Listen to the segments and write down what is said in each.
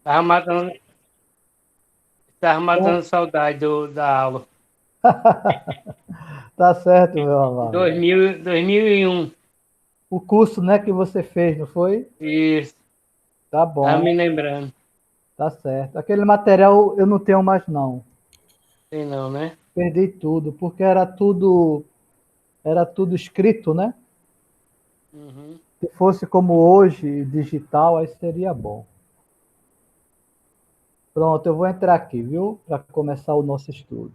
Tava matando, tava Bom, matando saudade da aula. tá certo, meu amado. 2001. O curso, né, que você fez, não foi? Isso, Tá tava bom, me lembrando. tá certo. Aquele material eu não tenho mais, não. Sei não, né? Perdi tudo, porque era tudo escrito, né? Uhum. Se fosse como hoje, digital, aí seria bom. Pronto, eu vou entrar aqui, viu? Para começar o nosso estudo.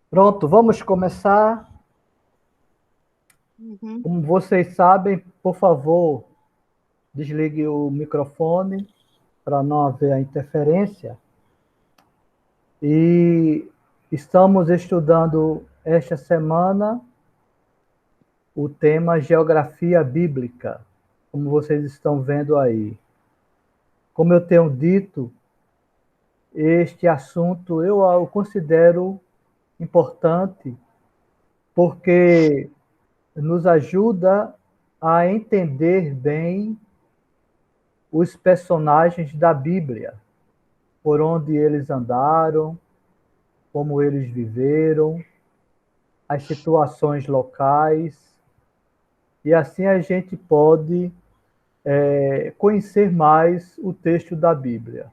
Pronto, vamos começar. Uhum. Como vocês sabem, por favor, desligue o microfone para não haver a interferência. E estamos estudando esta semana o tema Geografia Bíblica, como vocês estão vendo aí. Como eu tenho dito, este assunto eu o considero importante porque nos ajuda a entender bem os personagens da Bíblia, por onde eles andaram, como eles viveram, as situações locais, e assim a gente pode conhecer mais o texto da Bíblia,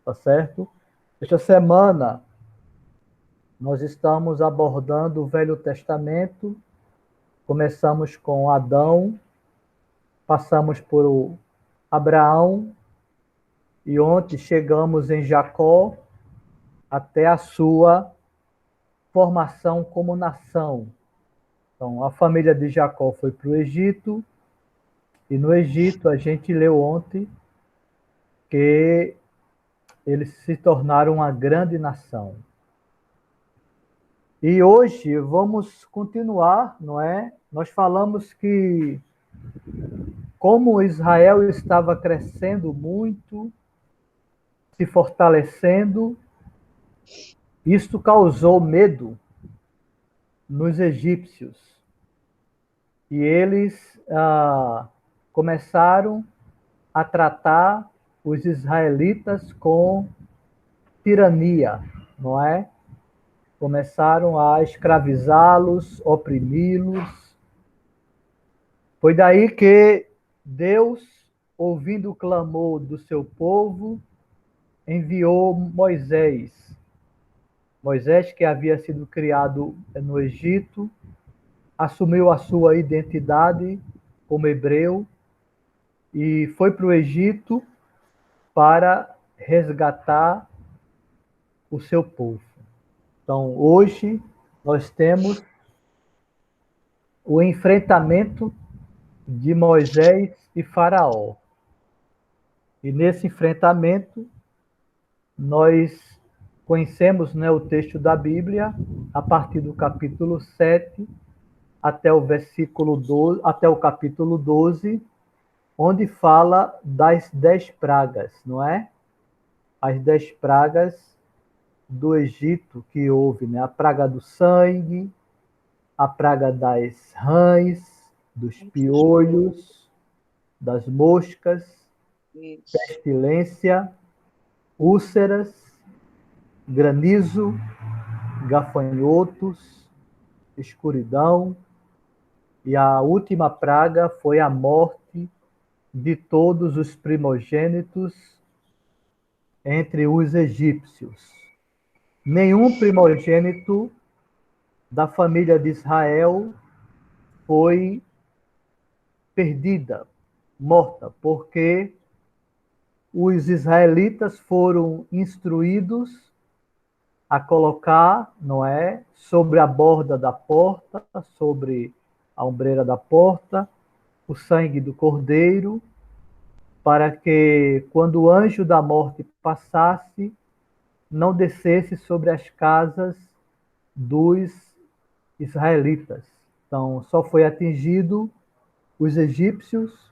tá certo? Esta semana nós estamos abordando o Velho Testamento, começamos com Adão, passamos por Abraão, e ontem chegamos em Jacó até a sua formação como nação. Então, a família de Jacó foi para o Egito, e no Egito a gente leu ontem que eles se tornaram uma grande nação. E hoje vamos continuar, não é? Nós falamos que como Israel estava crescendo muito, se fortalecendo, isto causou medo nos egípcios. E eles começaram a tratar os israelitas com tirania, não é? Começaram a escravizá-los, oprimi-los. Foi daí que Deus, ouvindo o clamor do seu povo, enviou Moisés. Moisés, que havia sido criado no Egito, assumiu a sua identidade como hebreu e foi para o Egito para resgatar o seu povo. Então, hoje, nós temos o enfrentamento de Moisés e Faraó. E nesse enfrentamento, nós conhecemos, né, o texto da Bíblia, a partir do capítulo 7 até o versículo 12, até o capítulo 12, onde fala das 10 pragas, não é? As 10 pragas do Egito que houve, né? A praga do sangue, a praga das rãs, dos piolhos, das moscas, Isso. pestilência, úlceras, granizo, gafanhotos, escuridão, e a última praga foi a morte de todos os primogênitos entre os egípcios. Nenhum primogênito da família de Israel foi perdida, morta, porque os israelitas foram instruídos a colocar, não é, sobre a borda da porta, sobre a ombreira da porta, o sangue do cordeiro, para que quando o anjo da morte passasse, não descesse sobre as casas dos israelitas. Então, só foi atingido os egípcios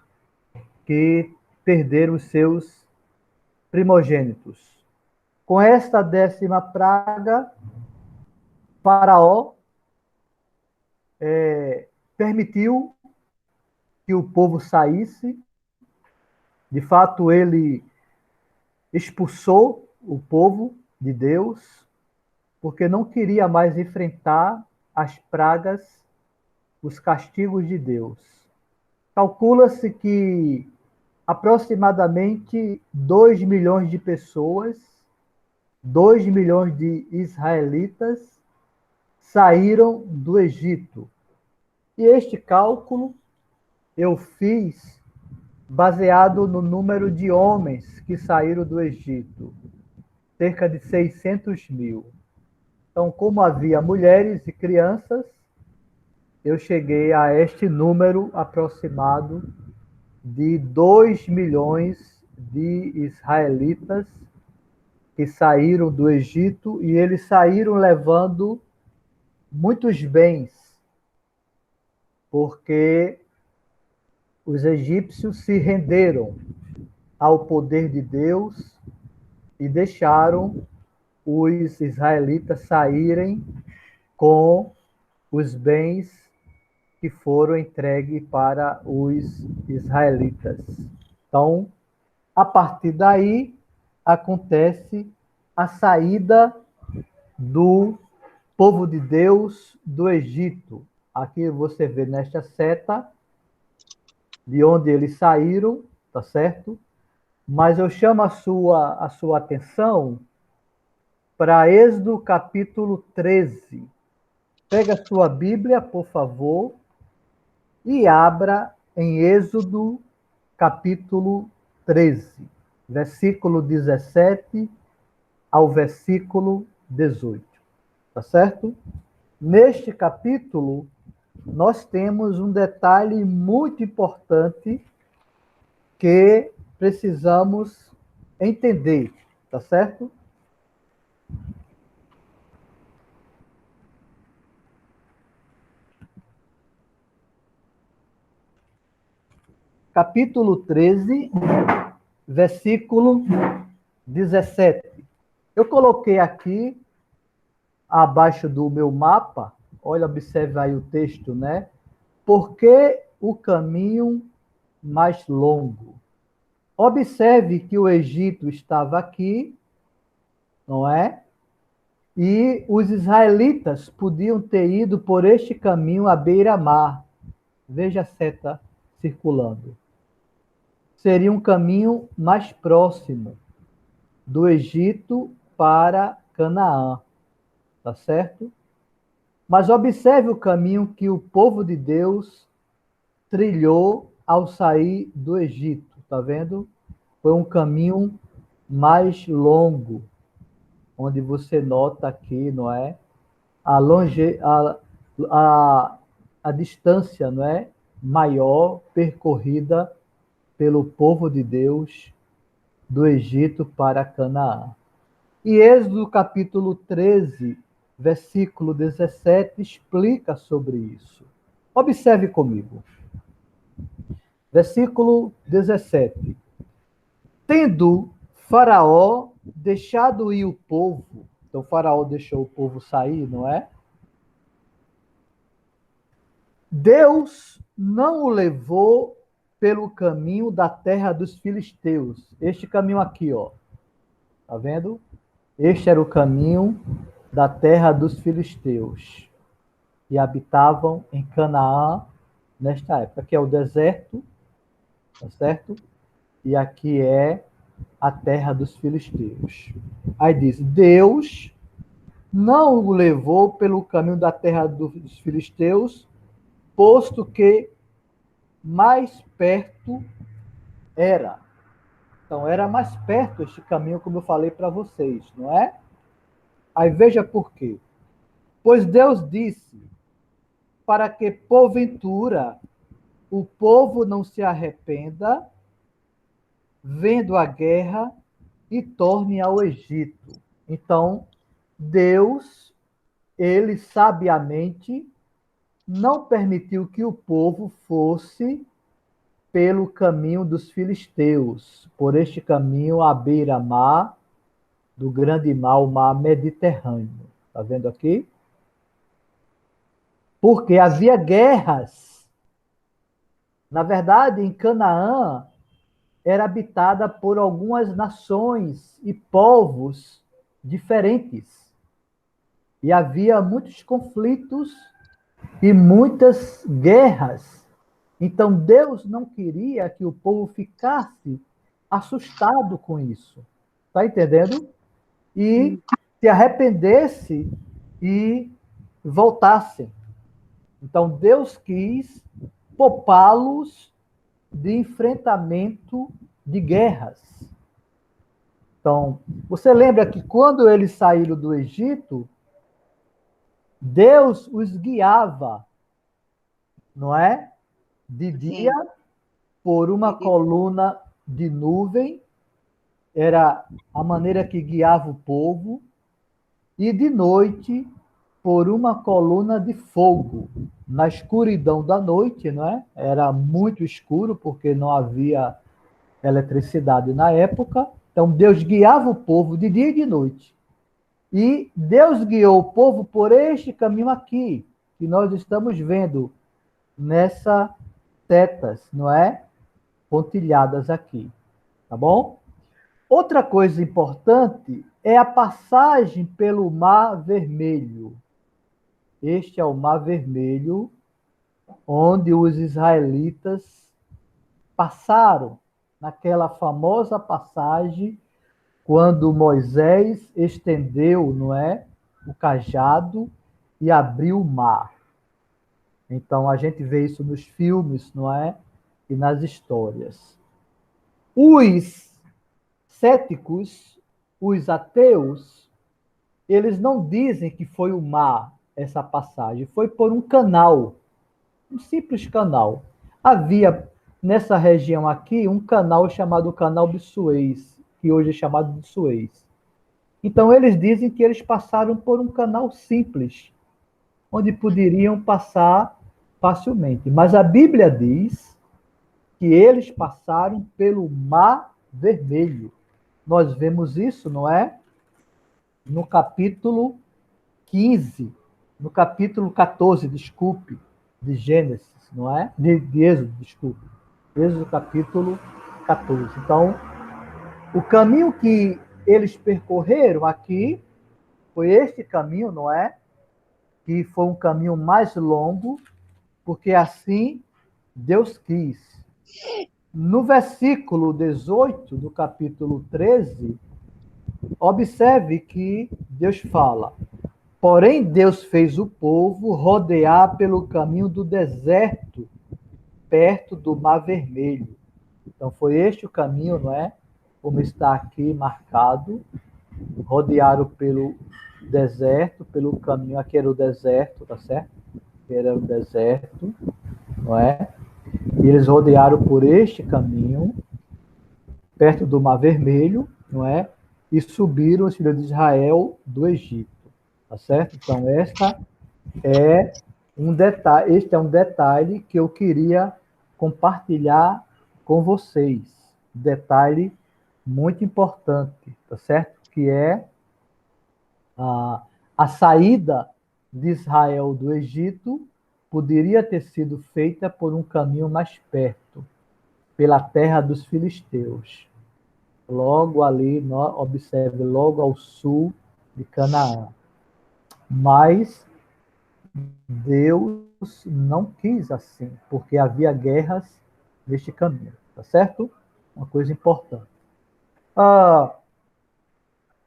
que perderam os seus primogênitos. Com esta 10ª praga, Faraó permitiu que o povo saísse. De fato, ele expulsou o povo de Deus, porque não queria mais enfrentar as pragas, os castigos de Deus. Calcula-se que aproximadamente 2 milhões de pessoas, 2 milhões de israelitas saíram do Egito. E este cálculo eu fiz baseado no número de homens que saíram do Egito, cerca de 600 mil. Então, como havia mulheres e crianças, eu cheguei a este número aproximado de 2 milhões de israelitas que saíram do Egito, e eles saíram levando muitos bens, porque os egípcios se renderam ao poder de Deus e deixaram os israelitas saírem com os bens que foram entregues para os israelitas. Então, a partir daí, acontece a saída do povo de Deus do Egito. Aqui você vê nesta seta de onde eles saíram, tá certo? Mas eu chamo a sua atenção para Êxodo capítulo 13. Pega a sua Bíblia, por favor, e abra em Êxodo capítulo 13, versículo 17 ao versículo 18. Tá certo? Neste capítulo, nós temos um detalhe muito importante que precisamos entender, tá certo? Capítulo 13, versículo 17. Eu coloquei aqui, abaixo do meu mapa, olha, observe aí o texto, né? Por que o caminho mais longo? Observe que o Egito estava aqui, não é? E os israelitas podiam ter ido por este caminho à beira-mar. Veja a seta circulando. Seria um caminho mais próximo do Egito para Canaã, tá certo? Mas observe o caminho que o povo de Deus trilhou ao sair do Egito, tá vendo? Foi um caminho mais longo, onde você nota aqui, não é? A, a distância, não é? Maior percorrida pelo povo de Deus do Egito para Canaã. E Êxodo capítulo 13, versículo 17, explica sobre isso. Observe comigo. Versículo 17. Tendo Faraó deixado ir o povo, então Faraó deixou o povo sair, não é? Deus não o levou pelo caminho da terra dos filisteus. Este caminho aqui, ó. Tá vendo? Este era o caminho da terra dos filisteus, que habitavam em Canaã nesta época. Aqui é o deserto, tá certo? E aqui é a terra dos filisteus. Aí diz: Deus não o levou pelo caminho da terra dos filisteus, posto que mais perto era. Então, era mais perto este caminho, como eu falei para vocês, não é? Aí veja por quê. Pois Deus disse, para que, porventura, o povo não se arrependa, vendo a guerra, e torne ao Egito. Então, Deus, ele sabiamente não permitiu que o povo fosse pelo caminho dos filisteus, por este caminho à beira-mar, do grande mar, o mar Mediterrâneo. Está vendo aqui? Porque havia guerras. Na verdade, em Canaã, era habitada por algumas nações e povos diferentes. E havia muitos conflitos e muitas guerras. Então Deus não queria que o povo ficasse assustado com isso. Está entendendo? E se arrependesse e voltassem. Então Deus quis poupá-los de enfrentamento de guerras. Então, você lembra que quando eles saíram do Egito, Deus os guiava, não é? De dia Sim. por uma coluna de nuvem, era a maneira que guiava o povo, e de noite por uma coluna de fogo, na escuridão da noite, não é? Era muito escuro porque não havia eletricidade na época. Então Deus guiava o povo de dia e de noite. E Deus guiou o povo por este caminho aqui, que nós estamos vendo nessas setas, não é? Pontilhadas aqui, tá bom? Outra coisa importante é a passagem pelo Mar Vermelho. Este é o Mar Vermelho, onde os israelitas passaram naquela famosa passagem quando Moisés estendeu, não é, o cajado e abriu o mar. Então a gente vê isso nos filmes, não é, e nas histórias. Os céticos, os ateus, eles não dizem que foi o mar essa passagem, foi por um canal, um simples canal. Havia nessa região aqui um canal chamado Canal de Suez, que hoje é chamado de Suez. Então eles dizem que eles passaram por um canal simples, onde poderiam passar facilmente. Mas a Bíblia diz que eles passaram pelo Mar Vermelho. Nós vemos isso, não é? No capítulo 15, no capítulo 14, desculpe, de Gênesis, não é? De Êxodo, desculpe. Êxodo capítulo 14. Então, o caminho que eles percorreram aqui foi este caminho, não é? Que foi um caminho mais longo, porque assim Deus quis. No versículo 18 do capítulo 13, observe que Deus fala: porém, Deus fez o povo rodear pelo caminho do deserto, perto do Mar Vermelho. Então, foi este o caminho, não é? Como está aqui marcado. Rodearam pelo deserto, pelo caminho. Aqui era o deserto, tá certo? Aqui era o deserto, não é? E eles rodearam por este caminho, perto do Mar Vermelho, não é? E subiram os filhos de Israel do Egito, tá certo? Então, este é um detalhe que eu queria compartilhar com vocês. Detalhe muito importante, tá certo? Que é a saída de Israel do Egito poderia ter sido feita por um caminho mais perto, pela terra dos filisteus. Logo ali, observe, logo ao sul de Canaã. Mas Deus não quis assim, porque havia guerras neste caminho, tá certo? Uma coisa importante.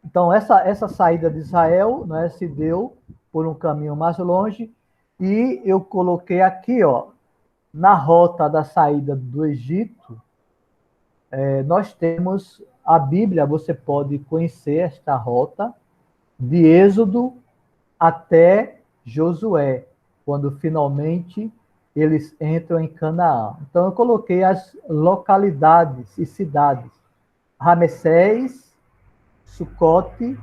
Então, essa saída de Israel, né, se deu por um caminho mais longe, e eu coloquei aqui, ó, na rota da saída do Egito, nós temos a Bíblia, você pode conhecer esta rota, de Êxodo até Josué, quando finalmente eles entram em Canaã. Então, eu coloquei as localidades e cidades: Ramessés, Sucote,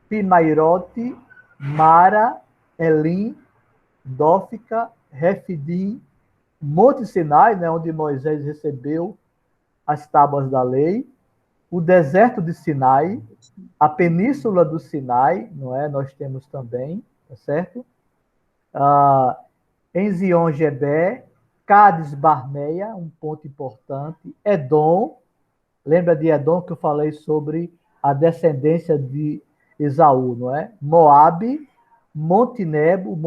Pinairote, Mara, Elim, Dófica, Refidim, Monte Sinai, né, onde Moisés recebeu as tábuas da lei, o deserto de Sinai, a península do Sinai, não é? Nós temos também, tá certo? Ah, Enzion-Geber, Cádiz Barneia, um ponto importante, Edom, lembra de Edom que eu falei sobre a descendência de Esaú, não é? Moabe, Monte Nebo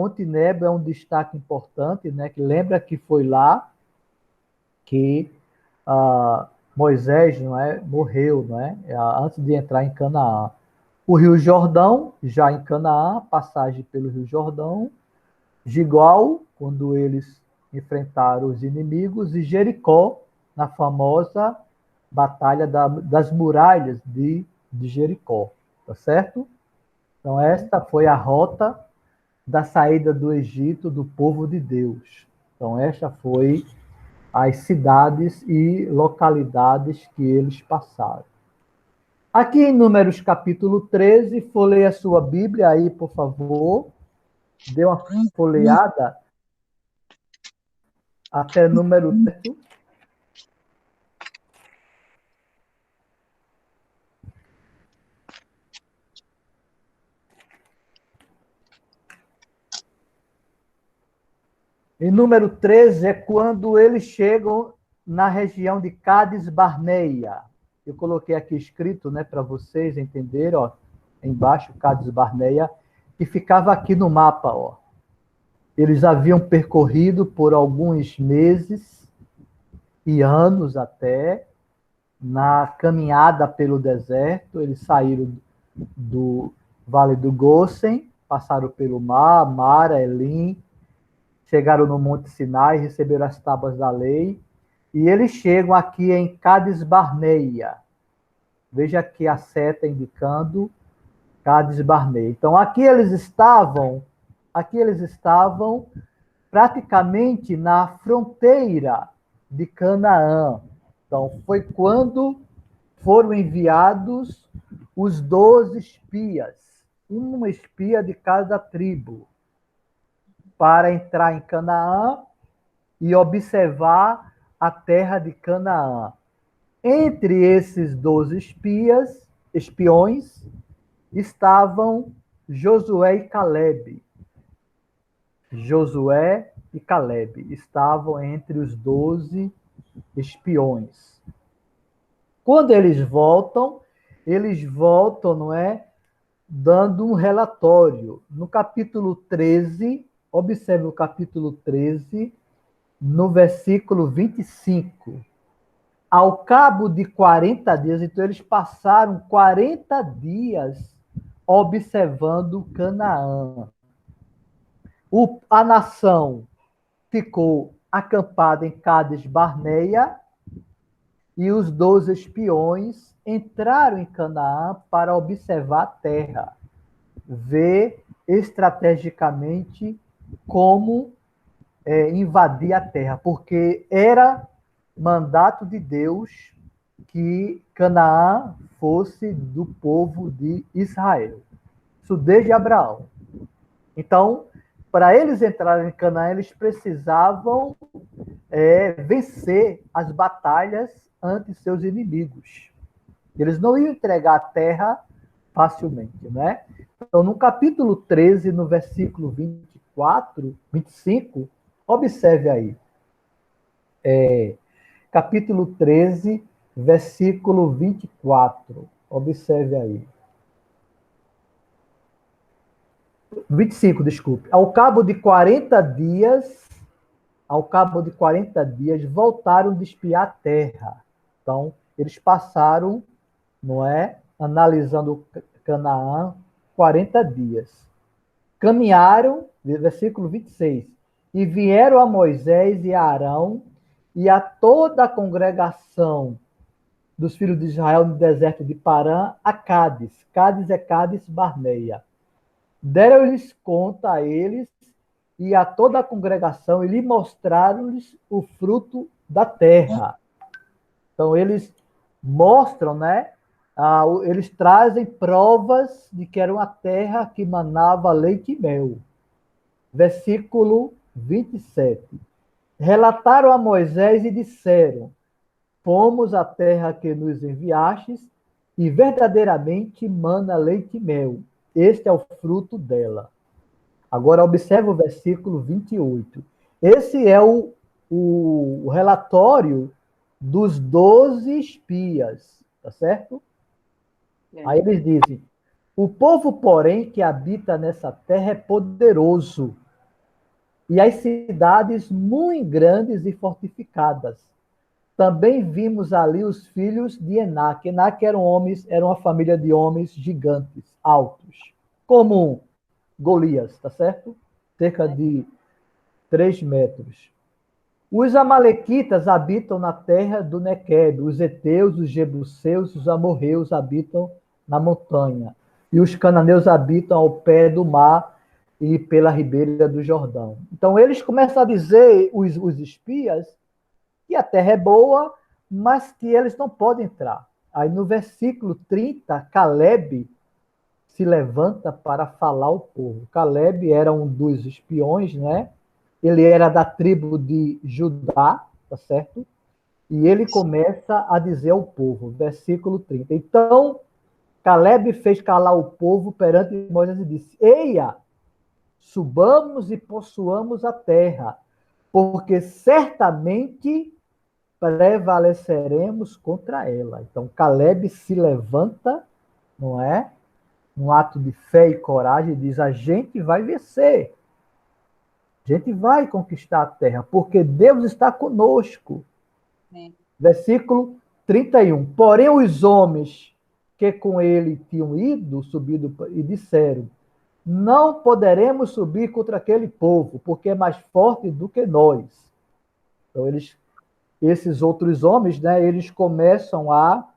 é um destaque importante, né? Que lembra que foi lá que Moisés, não é, morreu, não é, antes de entrar em Canaã. O Rio Jordão, já em Canaã, passagem pelo Rio Jordão, Gigal, quando eles enfrentaram os inimigos, e Jericó, na famosa Batalha das Muralhas de Jericó, tá certo? Então, esta foi a rota da saída do Egito do povo de Deus. Então, esta foi as cidades e localidades que eles passaram. Aqui em Números capítulo 13, folheie a sua Bíblia aí, por favor. Dê uma folheada até número 7. E número 13 é quando eles chegam na região de Cádiz Barneia. Eu coloquei aqui escrito, né, para vocês entenderem, ó, embaixo, Cádiz Barneia, que ficava aqui no mapa, ó. Eles haviam percorrido por alguns meses e anos até, na caminhada pelo deserto. Eles saíram do Vale do Gosen, passaram pelo mar, Mara, Elim, chegaram no Monte Sinai, receberam as tábuas da lei, e eles chegam aqui em Cádiz Barneia. Veja aqui a seta indicando Cádiz Barneia. Então, aqui eles estavam praticamente na fronteira de Canaã. Então, foi quando foram enviados os 12 espias, uma espia de cada tribo, para entrar em Canaã e observar a terra de Canaã. Entre esses 12 espiões, estavam Josué e Calebe. Josué e Calebe estavam entre os 12 espiões. Quando eles voltam, não é, dando um relatório. No capítulo 13, observe o capítulo 13, no versículo 25. Ao cabo de 40 dias, então eles passaram 40 dias observando Canaã. A nação ficou acampada em Cádiz Barneia e os 12 espiões entraram em Canaã para observar a terra, ver estrategicamente como invadir a terra, porque era mandato de Deus que Canaã fosse do povo de Israel. Isso desde Abraão. Então, para eles entrarem em Canaã, eles precisavam vencer as batalhas ante seus inimigos. Eles não iam entregar a terra facilmente, né? Então, no capítulo 13, no versículo 24, 25, observe aí. Capítulo 13, versículo 24. Observe aí. 25, desculpe. Ao cabo de 40 dias, voltaram de espiar a terra. Então, eles passaram, não é, analisando Canaã 40 dias. Caminharam, versículo 26, e vieram a Moisés e a Arão e a toda a congregação dos filhos de Israel no deserto de Parã a Cádiz. Cádiz é Cádiz Barneia. Deram-lhes conta a eles e a toda a congregação e lhe mostraram-lhes o fruto da terra. Então, eles mostram, né? Eles trazem provas de que era uma terra que manava leite e mel. Versículo 27. Relataram a Moisés e disseram: fomos à terra que nos enviastes, e verdadeiramente mana leite e mel. Este é o fruto dela. Agora, observe o versículo 28. Esse é o relatório dos 12 espias, tá certo? Aí eles dizem: o povo, porém, que habita nessa terra é poderoso, e as cidades muito grandes e fortificadas. Também vimos ali os filhos de Enaque. Enaque eram homens, era uma família de homens gigantes, altos, como Golias, tá certo? Cerca de 3 metros. Os amalequitas habitam na terra do Nequeb, os heteus, os jebuseus, os amorreus habitam na montanha, e os cananeus habitam ao pé do mar e pela ribeira do Jordão. Então eles começam a dizer, os espias, que a terra é boa, mas que eles não podem entrar. Aí no versículo 30, Caleb se levanta para falar ao povo. Caleb era um dos espiões, né? Ele era da tribo de Judá, tá certo? E ele começa a dizer ao povo, versículo 30. Então, Caleb fez calar o povo perante Moisés e disse: eia, subamos e possuamos a terra, porque certamente prevaleceremos contra ela. Então, Caleb se levanta, não é? Um ato de fé e coragem, e diz: a gente vai vencer. A gente vai conquistar a terra, porque Deus está conosco. Versículo 31. Porém, os homens que com ele tinham subido, e disseram: não poderemos subir contra aquele povo, porque é mais forte do que nós. Então, esses outros homens, né, eles começam a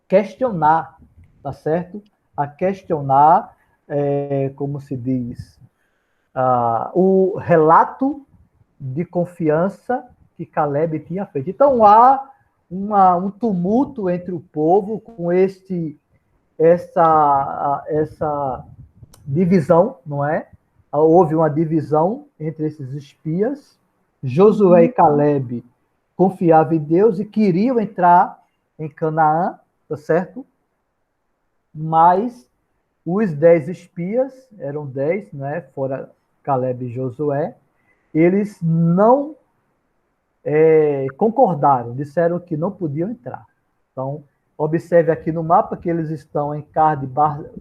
questionar, tá certo? A questionar, como se diz, o relato de confiança que Caleb tinha feito. Então há um tumulto entre o povo com essa divisão, não é? Houve uma divisão entre esses espias. Josué e Caleb confiavam em Deus e queriam entrar em Canaã, tá certo? Mas os 10 espias, eram 10, né? Fora Caleb e Josué, eles não concordaram, disseram que não podiam entrar. Então, observe aqui no mapa que eles estão em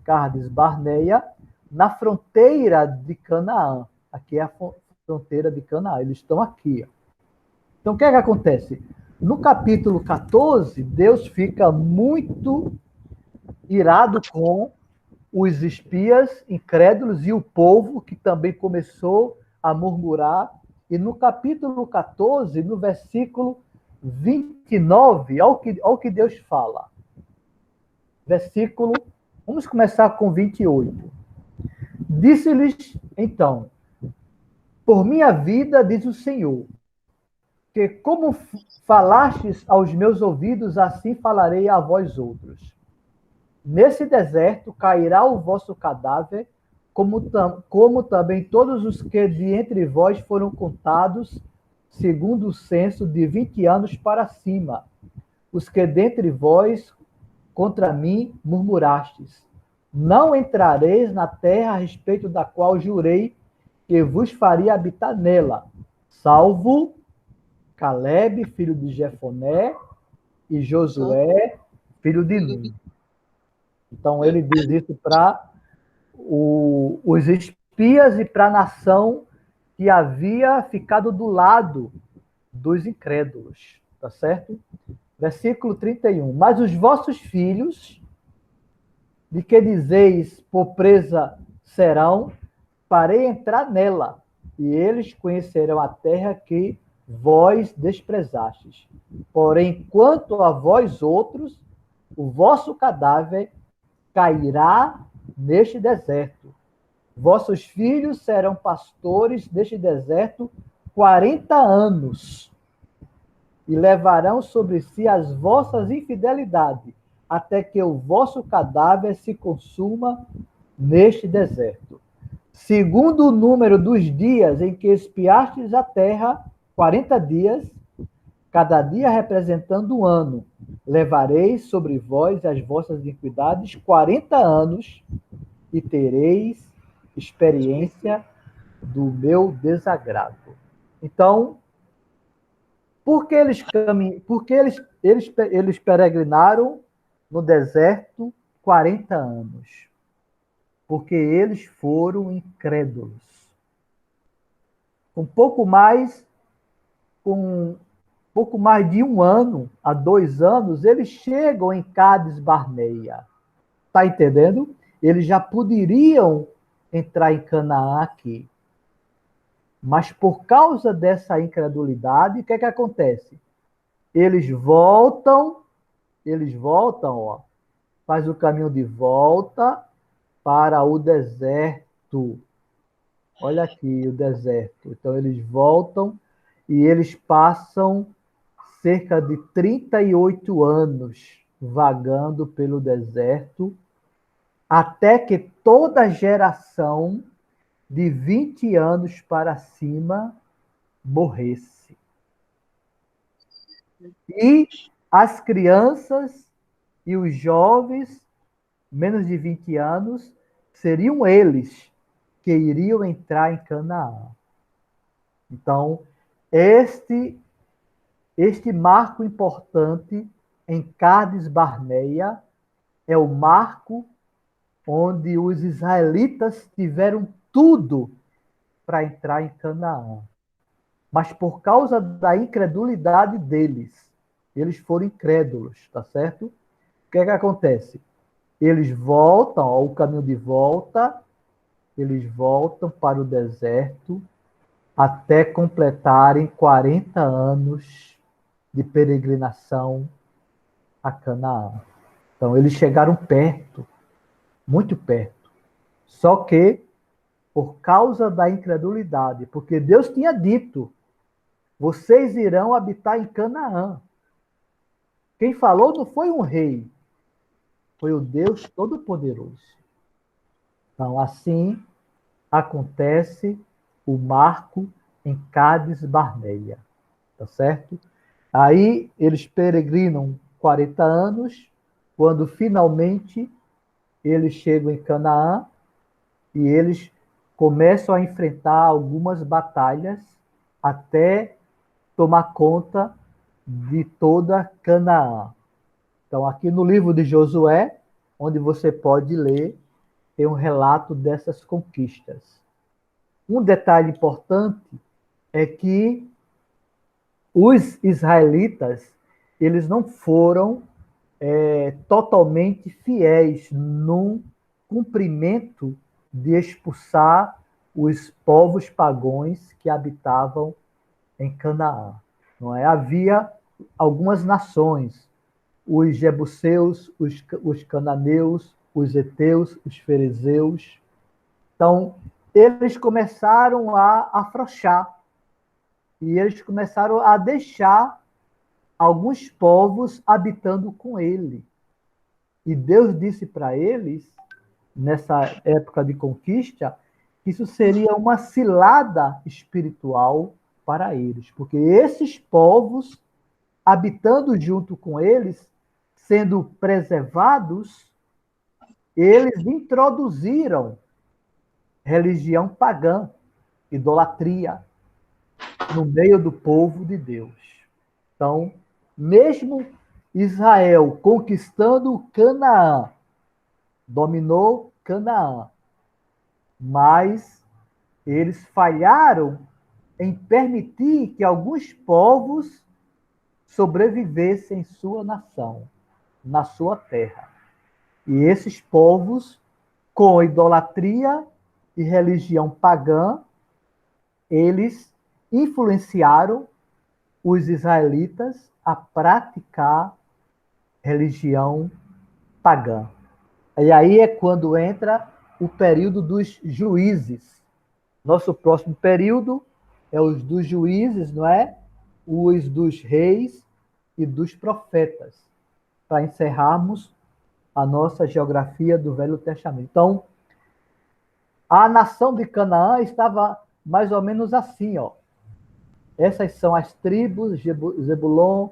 Cádiz Barneia, na fronteira de Canaã. Aqui é a fronteira de Canaã, eles estão aqui. Então, o que é que acontece? No capítulo 14, Deus fica muito irado com os espias incrédulos e o povo que também começou a murmurar. E no capítulo 14, no versículo 29, olha o que Deus fala. Vamos começar com 28. Disse-lhes, então: por minha vida, diz o Senhor, que como falastes aos meus ouvidos, assim falarei a vós outros. Nesse deserto cairá o vosso cadáver, como também todos os que de entre vós foram contados, segundo o censo, de 20 anos para cima, os que dentre vós contra mim murmurastes. Não entrareis na terra a respeito da qual jurei que vos faria habitar nela, salvo Caleb, filho de Jefoné, e Josué, filho de Nun. Então, ele diz isso para os espias e para a nação que havia ficado do lado dos incrédulos. Tá certo? Versículo 31. Mas os vossos filhos de que dizeis, por presa serão, farei entrar nela, e eles conhecerão a terra que vós desprezastes. Porém, quanto a vós outros, o vosso cadáver cairá neste deserto. Vossos filhos serão pastores deste deserto 40 anos, e levarão sobre si as vossas infidelidades, até que o vosso cadáver se consuma neste deserto. Segundo o número dos dias em que espiastes a terra, 40 dias, cada dia representando um ano, levareis sobre vós as vossas iniquidades 40 anos, e tereis experiência do meu desagrado. Então, porque eles peregrinaram no deserto 40 anos? Porque eles foram incrédulos. Com pouco mais de 1 ano a 2 anos, eles chegam em Cádiz Barneia. Está entendendo? Eles já poderiam entrar em Canaã aqui. Mas por causa dessa incredulidade, o que é que acontece? Eles voltam, ó, faz o caminho de volta para o deserto. Olha aqui o deserto. Então eles voltam e eles passam cerca de 38 anos vagando pelo deserto, até que toda geração de 20 anos para cima morresse. E as crianças e os jovens, menos de 20 anos, seriam eles que iriam entrar em Canaã. Então, este marco importante em Cádiz Barneia é o marco onde os israelitas tiveram tudo para entrar em Canaã. Mas por causa da incredulidade deles, eles foram incrédulos, tá certo? O que é que acontece? Eles voltam, ó, o caminho de volta, eles voltam para o deserto até completarem 40 anos de peregrinação a Canaã. Então, eles chegaram perto, muito perto. Só que, por causa da incredulidade, porque Deus tinha dito, vocês irão habitar em Canaã. Quem falou não foi um rei, foi o Deus Todo-Poderoso. Então, assim acontece o marco em Cádiz Barneia, tá certo? Aí eles peregrinam 40 anos, quando finalmente eles chegam em Canaã e eles começam a enfrentar algumas batalhas até tomar conta de toda Canaã. Então, aqui no livro de Josué, onde você pode ler, tem um relato dessas conquistas. Um detalhe importante é que os israelitas, eles não foram totalmente fiéis no cumprimento de expulsar os povos pagãos que habitavam em Canaã. Não é? Havia algumas nações, os jebuseus, os cananeus, os heteus, os ferezeus. Então, eles começaram a afrouxar e eles começaram a deixar alguns povos habitando com ele. E Deus disse para eles, nessa época de conquista, que isso seria uma cilada espiritual para eles, porque esses povos, habitando junto com eles, sendo preservados, eles introduziram religião pagã, idolatria, no meio do povo de Deus. Então, mesmo Israel conquistando Canaã, dominou Canaã, mas eles falharam em permitir que alguns povos sobrevivessem em sua nação, na sua terra. E esses povos, com idolatria e religião pagã, eles influenciaram os israelitas a praticar religião pagã. E aí é quando entra o período dos juízes. Nosso próximo período é os dos juízes, não é? Os dos reis e dos profetas, para encerrarmos a nossa geografia do Velho Testamento. Então, a nação de Canaã estava mais ou menos assim, ó. Essas são as tribos: Zebulon,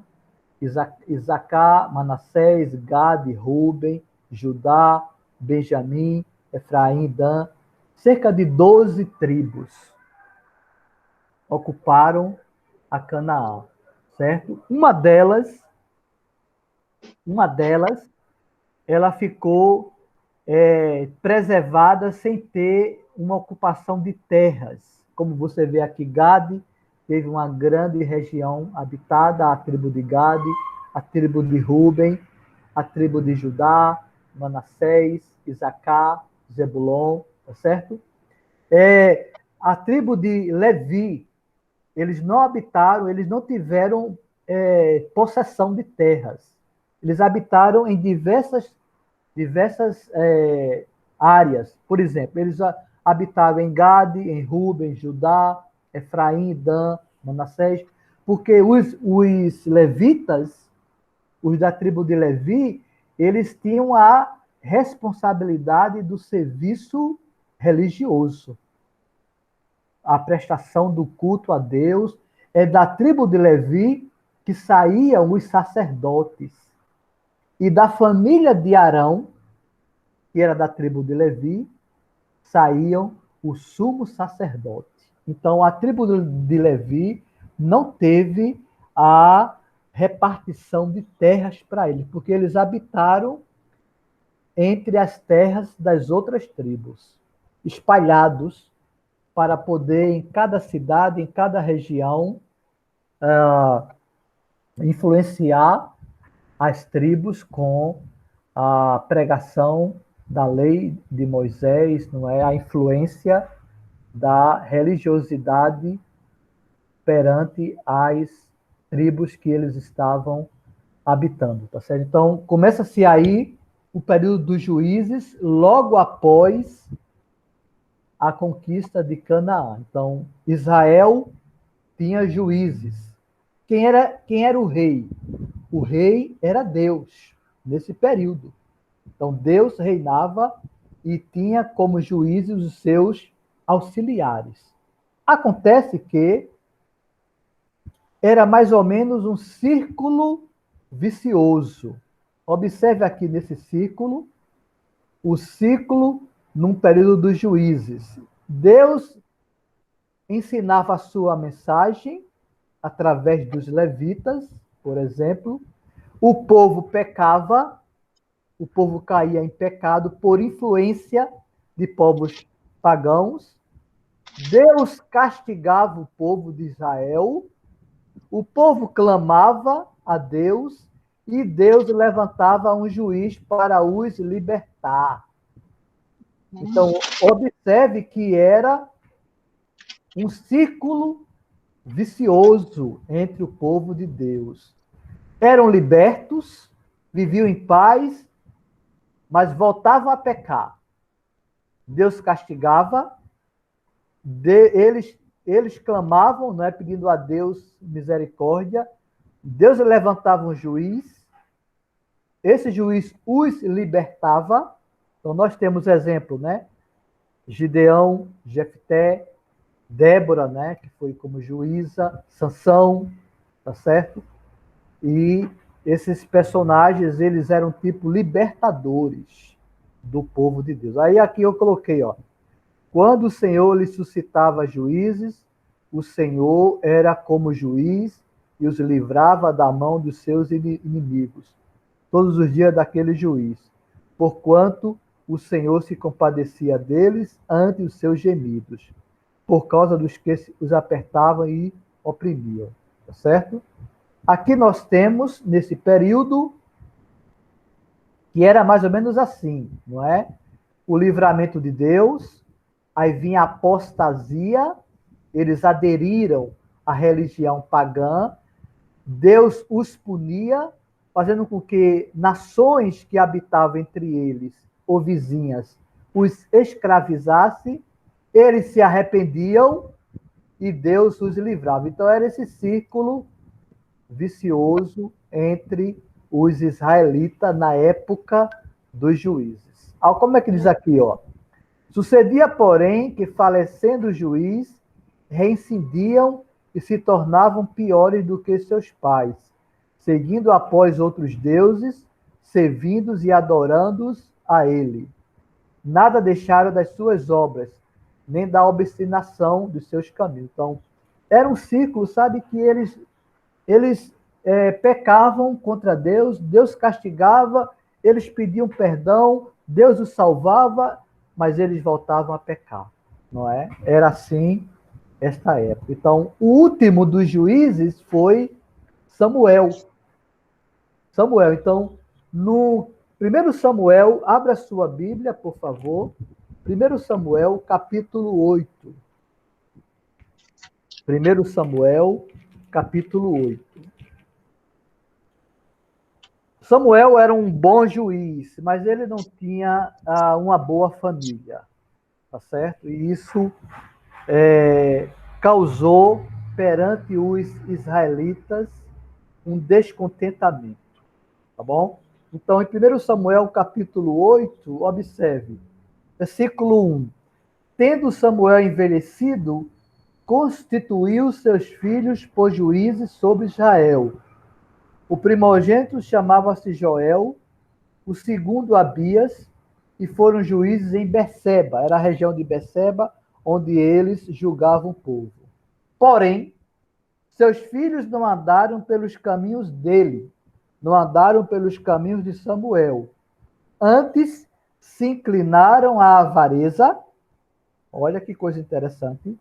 Isacar, Manassés, Gade, Ruben, Judá, Benjamim, Efraim, Dan. Cerca de 12 tribos ocuparam a Canaã, certo? Uma delas, ela ficou preservada sem ter uma ocupação de terras. Como você vê aqui, Gade teve uma grande região habitada, a tribo de Gade, a tribo de Ruben, a tribo de Judá, Manassés, Isacar, Zebulon, tá certo? A tribo de Levi, eles não habitaram, eles não tiveram possessão de terras. Eles habitaram em diversas áreas. Por exemplo, eles habitavam em Gade, em Ruben, Judá, Efraim, Dan, Manassés, porque os levitas, os da tribo de Levi, eles tinham a responsabilidade do serviço religioso. A prestação do culto a Deus é da tribo de Levi que saíam os sacerdotes. E da família de Arão, que era da tribo de Levi, saíam o sumo sacerdote. Então, a tribo de Levi não teve a repartição de terras para eles, porque eles habitaram entre as terras das outras tribos, espalhados para poder, em cada cidade, em cada região, influenciar as tribos com a pregação da lei de Moisés, não é? A influência da religiosidade perante as tribos que eles estavam habitando, tá certo? Então, começa-se aí o período dos juízes, logo após a conquista de Canaã. Então, Israel tinha juízes. Quem era o rei? O rei era Deus, nesse período. Então, Deus reinava e tinha como juízes os seus auxiliares. Acontece que era mais ou menos um círculo vicioso. Observe aqui nesse círculo, o ciclo num período dos juízes. Deus ensinava a sua mensagem através dos levitas, por exemplo. O povo pecava, o povo caía em pecado por influência de povos pagãos. Deus castigava o povo de Israel, o povo clamava a Deus e Deus levantava um juiz para os libertar. Então, observe que era um círculo vicioso entre o povo de Deus. Eram libertos, viviam em paz, mas voltavam a pecar. Deus castigava, eles clamavam, não é, pedindo a Deus misericórdia. Deus levantava um juiz, esse juiz os libertava. Então, nós temos exemplo, né? Gideão, Jefté, Débora, né? Que foi como juíza, Sansão, tá certo? E esses personagens, eles eram tipo libertadores do povo de Deus. Aí aqui eu coloquei, ó. Quando o Senhor lhe suscitava juízes, o Senhor era como juiz e os livrava da mão dos seus inimigos, todos os dias daquele juiz, porquanto o Senhor se compadecia deles ante os seus gemidos, por causa dos que os apertavam e oprimiam. Tá certo? Aqui nós temos, nesse período, que era mais ou menos assim, não é? O livramento de Deus, aí vinha a apostasia, eles aderiram à religião pagã, Deus os punia, fazendo com que nações que habitavam entre eles, ou vizinhas, os escravizasse, eles se arrependiam e Deus os livrava. Então era esse círculo vicioso entre os israelitas na época dos juízes. Como é que diz aqui, ó? Sucedia, porém, que falecendo o juiz, reincidiam e se tornavam piores do que seus pais, seguindo após outros deuses, servindo-os e adorando-os a ele. Nada deixaram das suas obras, nem da obstinação dos seus caminhos. Então, era um ciclo, sabe, que eles pecavam contra Deus, Deus castigava, eles pediam perdão, Deus os salvava, mas eles voltavam a pecar, não é? Era assim esta época. Então, o último dos juízes foi Samuel. Samuel. Então, no 1 Samuel, abra sua Bíblia, por favor. 1 Samuel, capítulo 8. 1 Samuel, capítulo 8. Samuel era um bom juiz, mas ele não tinha uma boa família, tá certo? E isso causou perante os israelitas um descontentamento, tá bom? Então, em 1 Samuel, capítulo 8, observe, versículo 1. Tendo Samuel envelhecido, constituiu seus filhos por juízes sobre Israel. O primogênito chamava-se Joel, o segundo Abias, e foram juízes em Berseba, era a região de Berseba, onde eles julgavam o povo. Porém, seus filhos não andaram pelos caminhos dele, não andaram pelos caminhos de Samuel. Antes, se inclinaram à avareza, olha que coisa interessante,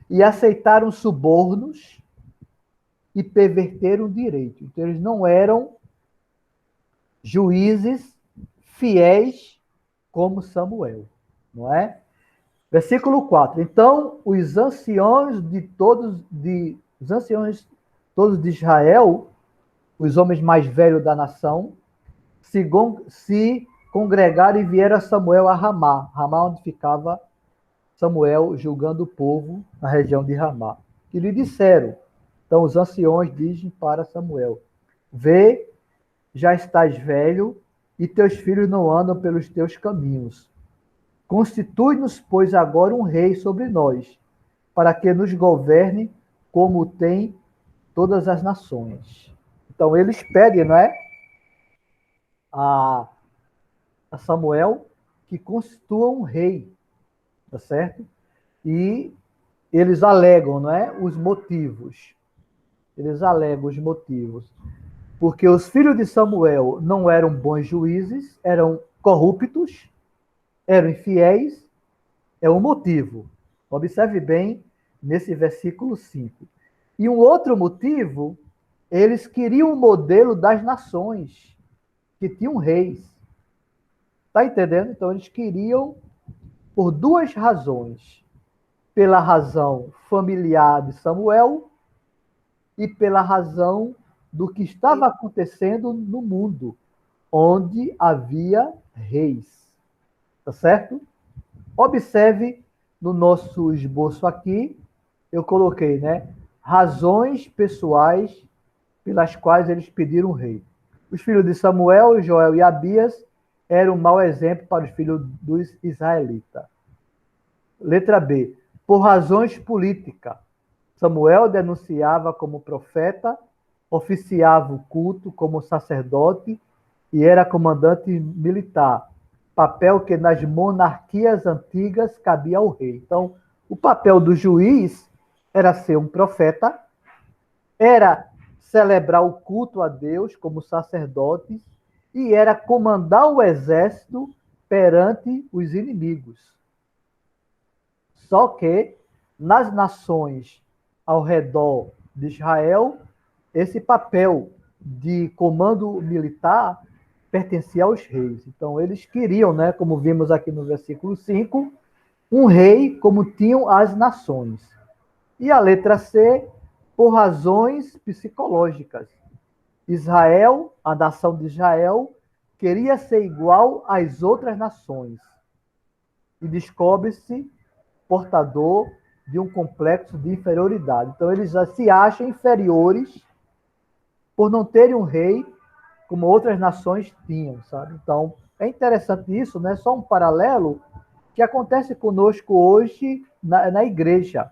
e aceitaram subornos e perverteram o direito. Então, eles não eram juízes fiéis como Samuel, não é? Versículo 4. Então, os anciões todos de Israel, os homens mais velhos da nação, se congregaram e vieram a Samuel a Ramá. Ramá, onde ficava Samuel julgando o povo na região de Ramá. E lhe disseram, então os anciões dizem para Samuel, vê, já estás velho e teus filhos não andam pelos teus caminhos. Constitui-nos, pois, agora um rei sobre nós, para que nos governe como tem todas as nações. Então, eles pedem, não é? A Samuel que constitua um rei, tá certo? E eles alegam, não é? Os motivos. Eles alegam os motivos. Porque os filhos de Samuel não eram bons juízes, eram corruptos, eram infiéis, é um motivo. Observe bem nesse versículo 5. E um outro motivo, eles queriam o modelo das nações, que tinham reis. Está entendendo? Então, eles queriam, por duas razões. Pela razão familiar de Samuel e pela razão do que estava acontecendo no mundo, onde havia reis. Tá certo? Observe no nosso esboço aqui, eu coloquei, né? Razões pessoais pelas quais eles pediram rei. Os filhos de Samuel, Joel e Abias eram um mau exemplo para os filhos dos israelitas. Letra B. Por razões políticas. Samuel denunciava como profeta, oficiava o culto como sacerdote e era comandante militar, papel que nas monarquias antigas cabia ao rei. Então, o papel do juiz era ser um profeta, era celebrar o culto a Deus como sacerdote e era comandar o exército perante os inimigos. Só que nas nações ao redor de Israel, esse papel de comando militar pertencia aos reis. Então, eles queriam, né, como vimos aqui no versículo 5, um rei como tinham as nações. E a letra C, por razões psicológicas. Israel, a nação de Israel, queria ser igual às outras nações. E descobre-se portador de um complexo de inferioridade. Então, eles já se acham inferiores por não terem um rei como outras nações tinham, sabe? Então, é interessante isso, né? Só um paralelo que acontece conosco hoje na igreja.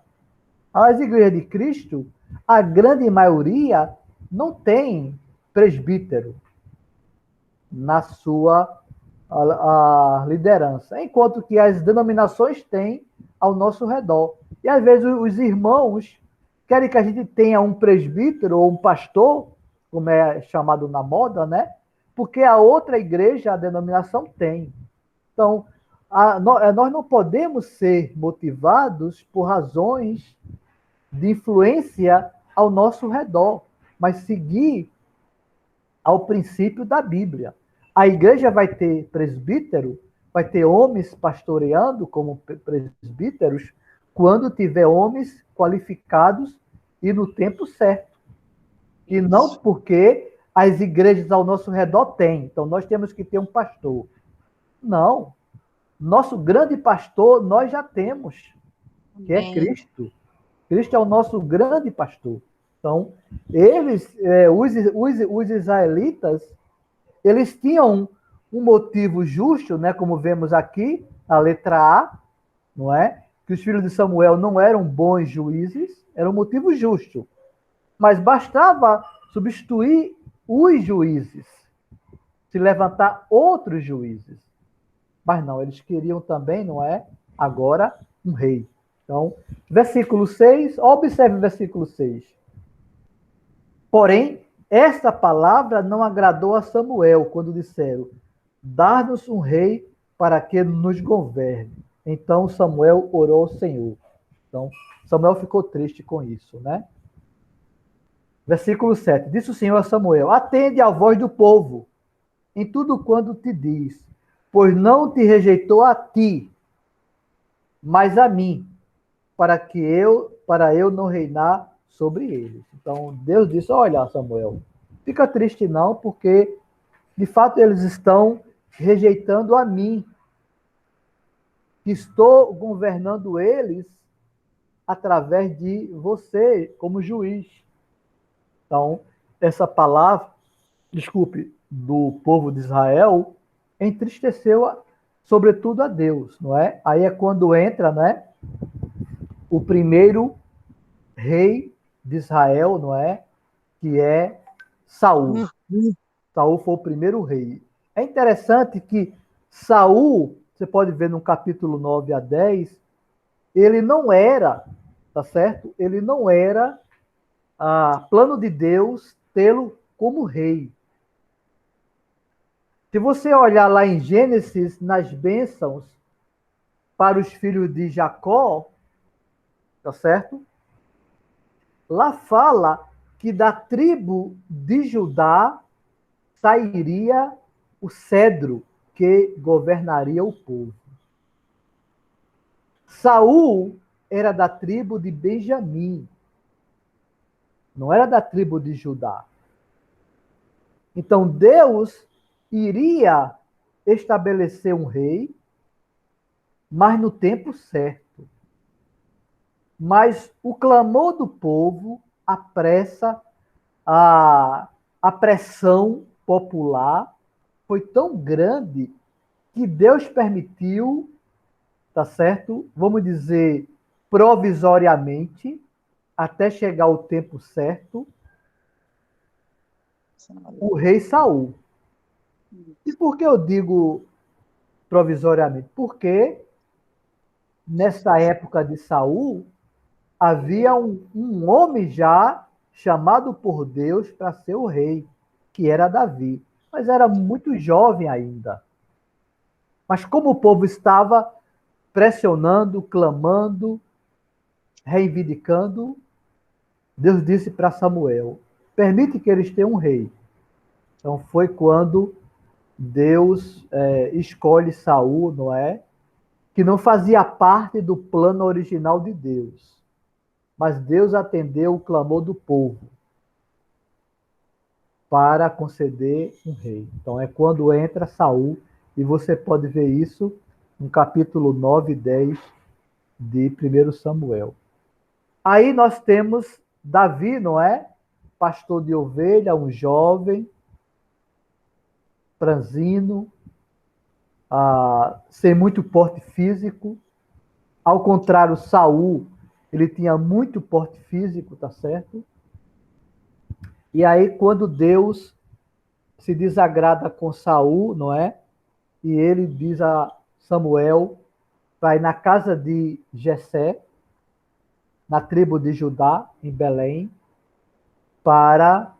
As igrejas de Cristo, a grande maioria não tem presbítero na sua a liderança, enquanto que as denominações têm ao nosso redor. E às vezes os irmãos querem que a gente tenha um presbítero ou um pastor, como é chamado na moda, né? Porque a outra igreja, a denominação, tem. Então, nós não podemos ser motivados por razões de influência ao nosso redor, mas seguir ao princípio da Bíblia. A igreja vai ter presbítero, vai ter homens pastoreando como presbíteros, quando tiver homens qualificados e no tempo certo. E não porque as igrejas ao nosso redor têm. Então, nós temos que ter um pastor. Não. Nosso grande pastor nós já temos, que é Cristo. Cristo é o nosso grande pastor. Então, eles, os israelitas, eles tinham um motivo justo, né, como vemos aqui, a letra A, não é? Que os filhos de Samuel não eram bons juízes, era um motivo justo. Mas bastava substituir os juízes, se levantar outros juízes. Mas não, eles queriam também, não é? Agora, um rei. Então, versículo 6, observe o versículo 6. Porém, esta palavra não agradou a Samuel quando disseram: dar-nos um rei para que nos governe. Então Samuel orou ao Senhor. Então, Samuel ficou triste com isso, né? Versículo 7. Disse o Senhor a Samuel: atende à voz do povo em tudo quanto te diz, pois não te rejeitou a ti, mas a mim, para eu não reinar sobre eles. Então, Deus disse: olha, Samuel, fica triste não, porque de fato eles estão rejeitando a mim, que estou governando eles através de você como juiz. Então, essa palavra, desculpe, do povo de Israel, entristeceu sobretudo a Deus, não é? Aí é quando entra, né, o primeiro rei de Israel, não é? Que é Saul. Saul foi o primeiro rei. É interessante que Saul, você pode ver no capítulo 9 a 10, ele não era, tá certo? Ele não era plano de Deus tê-lo como rei. Se você olhar lá em Gênesis, nas bênçãos para os filhos de Jacó, tá certo? Lá fala que da tribo de Judá sairia o cedro que governaria o povo. Saul era da tribo de Benjamim, não era da tribo de Judá. Então Deus iria estabelecer um rei, mas no tempo certo. Mas o clamor do povo, a pressa, a pressão popular foi tão grande que Deus permitiu, tá certo? Vamos dizer, provisoriamente, até chegar o tempo certo, o rei Saul. E por que eu digo provisoriamente? Porque nessa época de Saul havia um homem já chamado por Deus para ser o rei, que era Davi, mas era muito jovem ainda. Mas como o povo estava pressionando, clamando, reivindicando, Deus disse para Samuel: permite que eles tenham um rei. Então foi quando Deus escolhe Saul, não é? Que não fazia parte do plano original de Deus. Mas Deus atendeu o clamor do povo para conceder um rei. Então é quando entra Saul, e você pode ver isso no capítulo 9 e 10 de 1 Samuel. Aí nós temos Davi, não é? Pastor de ovelha, um jovem, franzino, sem muito porte físico. Ao contrário, Saul, ele tinha muito porte físico, tá certo? E aí, quando Deus se desagrada com Saul, não é? E ele diz a Samuel para ir na casa de Jessé, na tribo de Judá, em Belém, para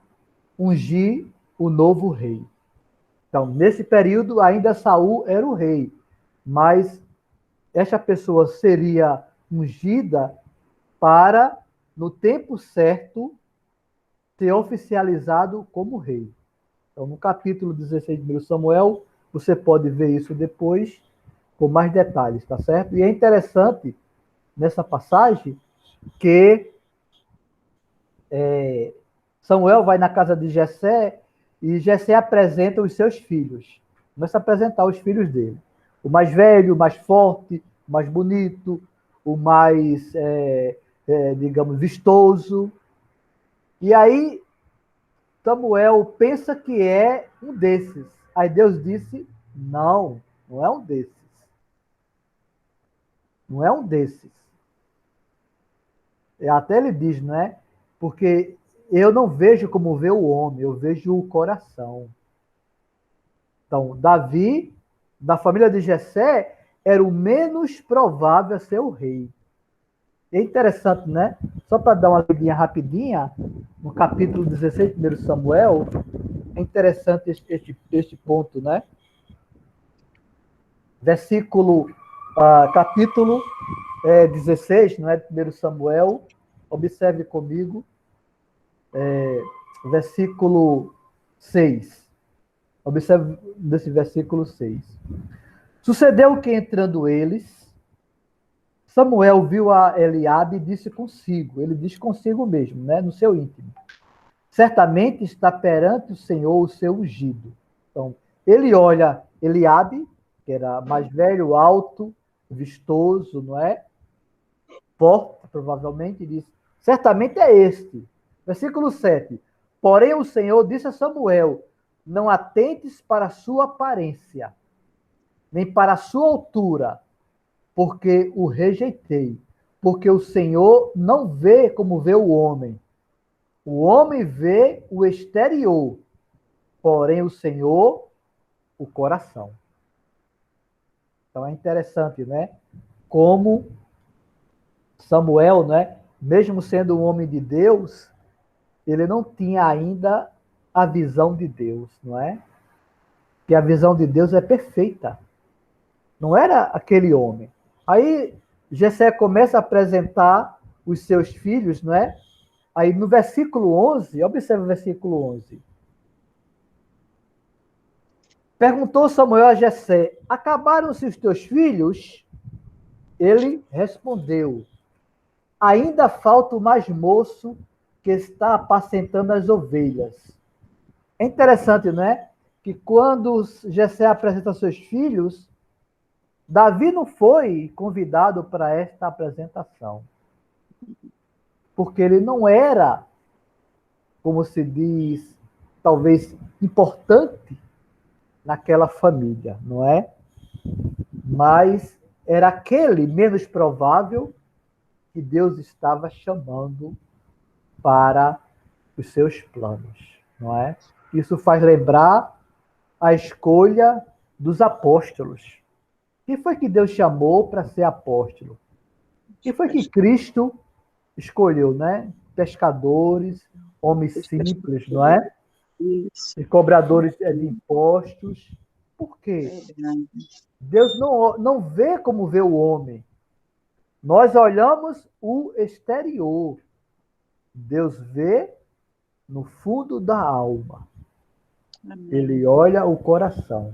ungir o novo rei. Então, nesse período, ainda Saul era o rei, mas esta pessoa seria ungida para, no tempo certo, ser oficializado como rei. Então, no capítulo 16 de 1 Samuel, você pode ver isso depois, com mais detalhes, tá certo? E é interessante, nessa passagem, que Samuel vai na casa de Jessé e Jessé apresenta os seus filhos. Começa a apresentar os filhos dele. O mais velho, o mais forte, o mais bonito, o mais, digamos, vistoso. E aí Samuel pensa que é um desses. Aí Deus disse, não, não é um desses. Não é um desses. E até ele diz, né? Porque eu não vejo como vê o homem, eu vejo o coração. Então, Davi, da família de Jessé, era o menos provável a ser o rei. É interessante, né? Só para dar uma lidinha rapidinha, no capítulo 16 de 1 Samuel, é interessante este ponto, né? Capítulo 16, não é? De 1 Samuel, observe comigo, versículo 6. Observe nesse versículo 6. Sucedeu que, entrando eles, Samuel viu a Eliabe e disse consigo, ele diz consigo mesmo, né, no seu íntimo, certamente está perante o Senhor o seu ungido. Então, ele olha Eliabe, que era mais velho, alto, vistoso, não é? Forte, provavelmente, e diz, certamente é este. Versículo 7. Porém, o Senhor disse a Samuel, não atentes para a sua aparência, nem para a sua altura, porque o rejeitei. Porque o Senhor não vê como vê o homem. O homem vê o exterior, porém o Senhor, o coração. Então é interessante, né? Como Samuel, né? Mesmo sendo um homem de Deus, ele não tinha ainda a visão de Deus, não é? Que a visão de Deus é perfeita. Não era aquele homem. Aí Jessé começa a apresentar os seus filhos, não é? Aí no versículo 11, observe o versículo 11. Perguntou Samuel a Jessé, acabaram-se os teus filhos? Ele respondeu, ainda falta o mais moço que está apacentando as ovelhas. É interessante, não é? Que quando Jessé apresenta seus filhos, Davi não foi convidado para esta apresentação. Porque ele não era, como se diz, talvez importante naquela família, não é? Mas era aquele menos provável que Deus estava chamando para os seus planos, não é? Isso faz lembrar a escolha dos apóstolos. Quem foi que Deus chamou para ser apóstolo? Quem foi que Cristo escolheu, né? Pescadores, homens simples, não é? E cobradores de impostos. Por quê? Deus não vê como vê o homem. Nós olhamos o exterior. Deus vê no fundo da alma. Amém. Ele olha o coração.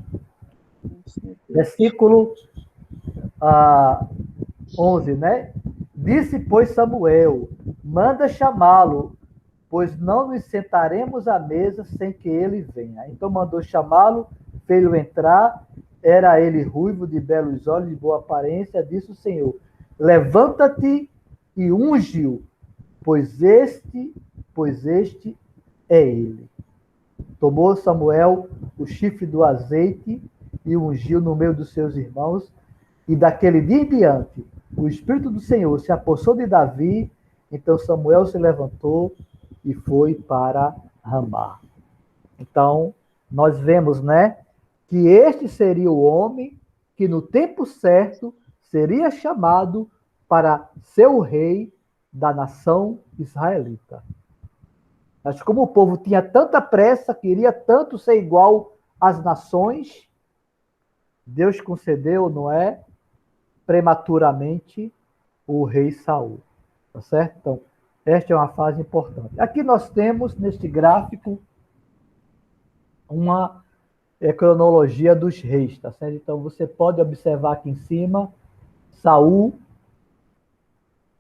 Graças a Deus. Versículo 11, né? Disse, pois, Samuel, manda chamá-lo, pois não nos sentaremos à mesa sem que ele venha. Então mandou chamá-lo, fez-o entrar, era ele ruivo, de belos olhos, de boa aparência, disse o Senhor, levanta-te e unge-o, pois este é ele. Tomou Samuel o chifre do azeite e o ungiu no meio dos seus irmãos, e daquele dia em diante, o Espírito do Senhor se apossou de Davi, então Samuel se levantou e foi para Ramá. Então, nós vemos, né, que este seria o homem que no tempo certo seria chamado para ser o rei da nação israelita. Mas como o povo tinha tanta pressa, queria tanto ser igual às nações, Deus concedeu, não é, prematuramente o rei Saul. Tá certo? Então, esta é uma fase importante. Aqui nós temos, neste gráfico, uma cronologia dos reis, tá certo? Então, você pode observar aqui em cima, Saul,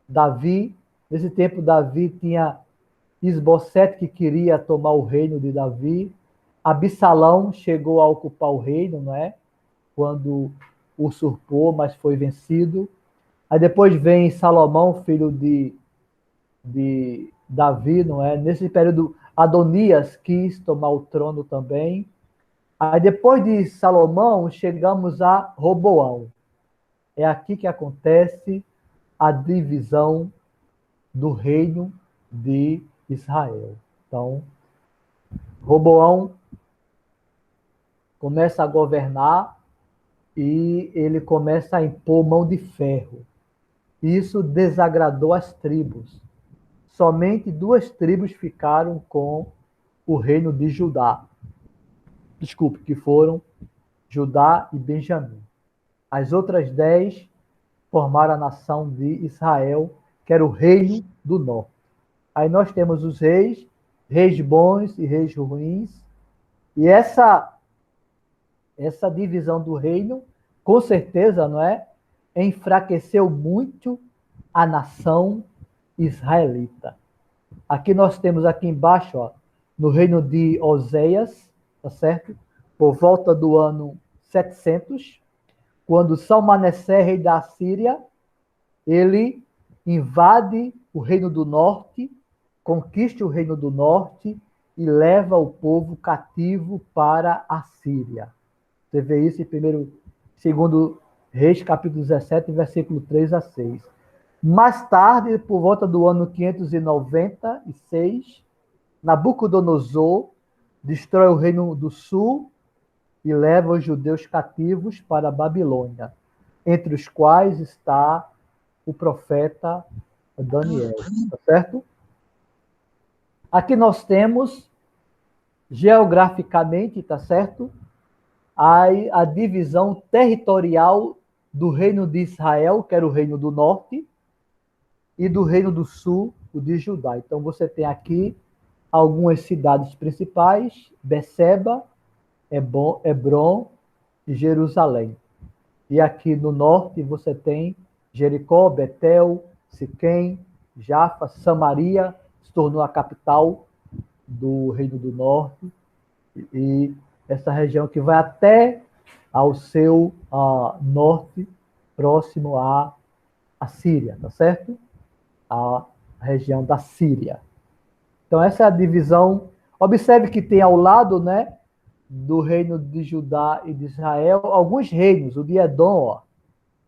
Davi. Nesse tempo, Davi tinha Isbosete, que queria tomar o reino de Davi. Absalão chegou a ocupar o reino, não é? Quando usurpou, mas foi vencido. Aí depois vem Salomão, filho de Davi, não é? Nesse período, Adonias quis tomar o trono também. Aí depois de Salomão, chegamos a Roboão. É aqui que acontece a divisão do reino de Israel. Então, Roboão começa a governar e ele começa a impor mão de ferro. Isso desagradou as tribos. Somente 2 tribos ficaram com o reino de Judá. Desculpe, que foram Judá e Benjamim. As outras 10 formaram a nação de Israel, que era o reino do norte. Aí nós temos os reis bons e reis ruins. E essa divisão do reino, com certeza, não é? Enfraqueceu muito a nação israelita. Aqui nós temos aqui embaixo, ó, no reino de Oséias, tá certo? Por volta do ano 700, quando Salmaneser, rei da Síria, ele invade o reino do norte, conquista o reino do norte e leva o povo cativo para a Síria. Você vê isso em 2 Reis, capítulo 17, versículo 3 a 6. Mais tarde, por volta do ano 596, Nabucodonosor destrói o reino do sul e leva os judeus cativos para a Babilônia, entre os quais está o profeta Daniel, tá certo? Aqui nós temos, geograficamente, tá certo? A divisão territorial do reino de Israel, que era o reino do norte, e do reino do sul, o de Judá. Então você tem aqui algumas cidades principais: Beceba, Hebron e Jerusalém. E aqui no norte você tem Jericó, Betel, Siquém, Jafa, Samaria, se tornou a capital do Reino do Norte, e essa região que vai até ao seu norte, próximo à Síria, tá certo? A região da Síria. Então essa é a divisão. Observe que tem ao lado, né, do reino de Judá e de Israel, alguns reinos, o de Edom, ó.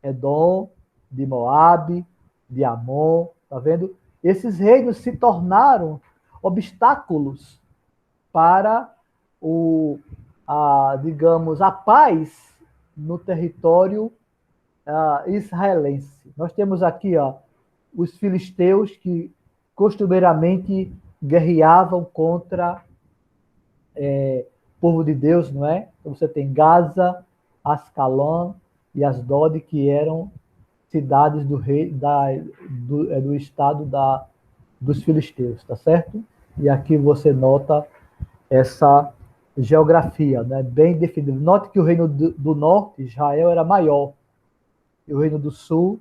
Edom, de Moabe, de Amon, tá vendo? Esses reinos se tornaram obstáculos para digamos, a paz no território israelense. Nós temos aqui, ó, os filisteus que costumeiramente guerreavam contra o povo de Deus, não é? Então você tem Gaza, Ascalon e Asdod, que eram cidades do estado dos filisteus, tá certo? E aqui você nota essa geografia, né? Bem definido. Note que o reino do norte, Israel, era maior, e o reino do sul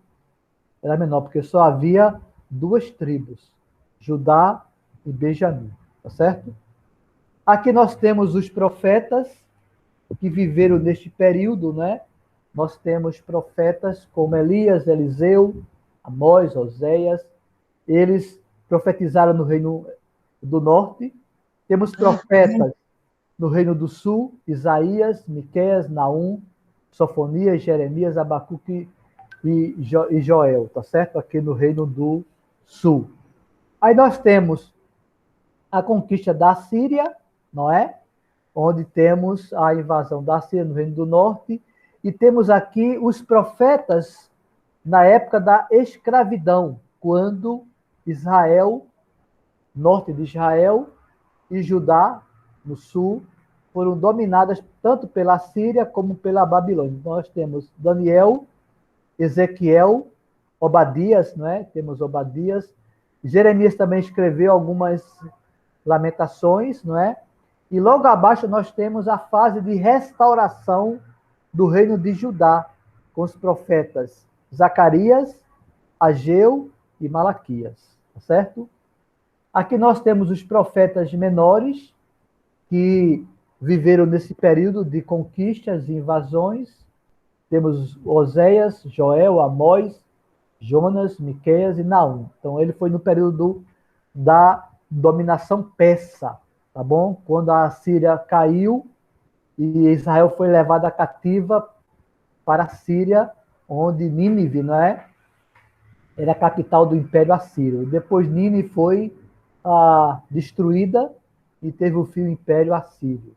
era menor, porque só havia duas tribos, Judá e Benjamim, tá certo? Aqui nós temos os profetas que viveram neste período, né? Nós temos profetas como Elias, Eliseu, Amós, Oséias, eles profetizaram no reino do norte. Temos profetas no reino do sul, Isaías, Miqueias, Naum, Sofonias, Jeremias, Abacuque e Joel, tá certo? Aqui no reino do sul. Aí nós temos a conquista da Síria, não é? Onde temos a invasão da Síria no reino do norte, e temos aqui os profetas na época da escravidão, quando Israel, norte de Israel, e Judá, no sul, foram dominadas tanto pela Síria como pela Babilônia. Nós temos Daniel, Ezequiel, Obadias, não é? Temos Obadias. Jeremias também escreveu algumas lamentações, não é? E logo abaixo nós temos a fase de restauração do reino de Judá, com os profetas Zacarias, Ageu e Malaquias, tá certo? Aqui nós temos os profetas menores, que viveram nesse período de conquistas e invasões. Temos Oséias, Joel, Amós, Jonas, Miqueias e Naum. Então, ele foi no período da dominação persa, tá bom? Quando a Síria caiu e Israel foi levada cativa para a Síria, onde Nínive, não é? Era a capital do Império Assírio. Depois Nínive foi destruída e teve o fim do Império Assírio.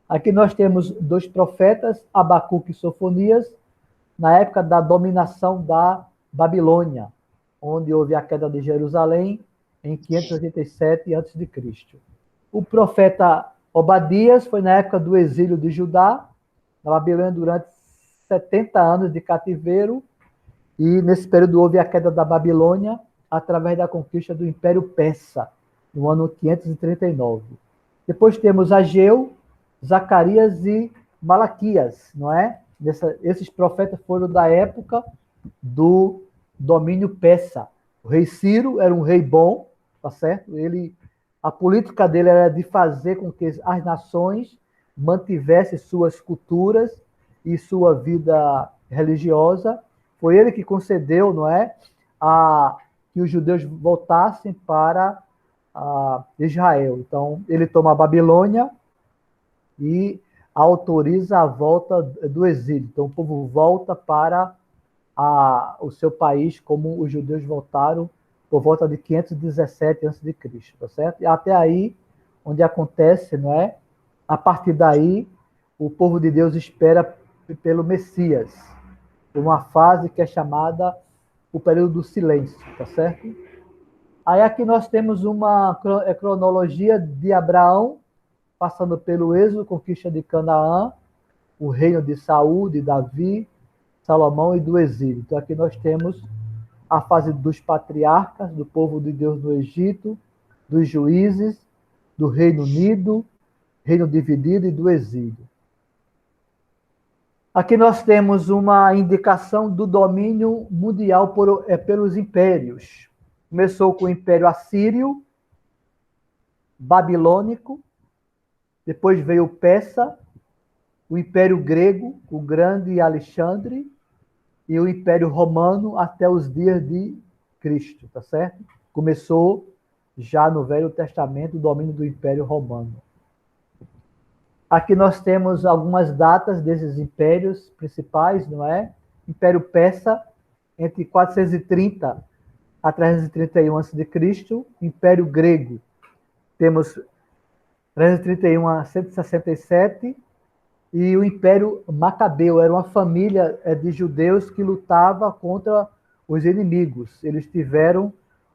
Aqui nós temos dois profetas, Abacuque e Sofonias, na época da dominação da Babilônia, onde houve a queda de Jerusalém em 587 a.C. O profeta Obadias foi na época do exílio de Judá, na Babilônia, durante 70 anos de cativeiro, e nesse período houve a queda da Babilônia através da conquista do Império Persa, no ano 539. Depois temos Ageu, Zacarias e Malaquias, não é? Esses profetas foram da época do domínio persa. O rei Ciro era um rei bom, tá certo? A política dele era de fazer com que as nações mantivessem suas culturas e sua vida religiosa. Foi ele que concedeu, não é, que os judeus voltassem para Israel. Então, ele toma a Babilônia e autoriza a volta do exílio. Então, o povo volta para o seu país, como os judeus voltaram por volta de 517 a.C., tá certo? E até aí, onde acontece, não é? A partir daí, o povo de Deus espera pelo Messias, uma fase que é chamada o período do silêncio, tá certo? Aí aqui nós temos uma cronologia de Abraão, passando pelo êxodo, conquista de Canaã, o reino de Saul, de Davi, Salomão e do exílio. Então aqui nós temos a fase dos patriarcas, do povo de Deus no Egito, dos juízes, do Reino Unido, reino dividido e do exílio. Aqui nós temos uma indicação do domínio mundial pelos impérios. Começou com o Império Assírio, Babilônico, depois veio o Persa, o Império Grego, o Grande Alexandre, e o Império Romano até os dias de Cristo, tá certo? Começou já no Velho Testamento o domínio do Império Romano. Aqui nós temos algumas datas desses impérios principais, não é? Império Persa, entre 430 a 331 a.C. Império Grego, temos 331 a 167, e o Império Macabeu era uma família de judeus que lutava contra os inimigos. Eles tiveram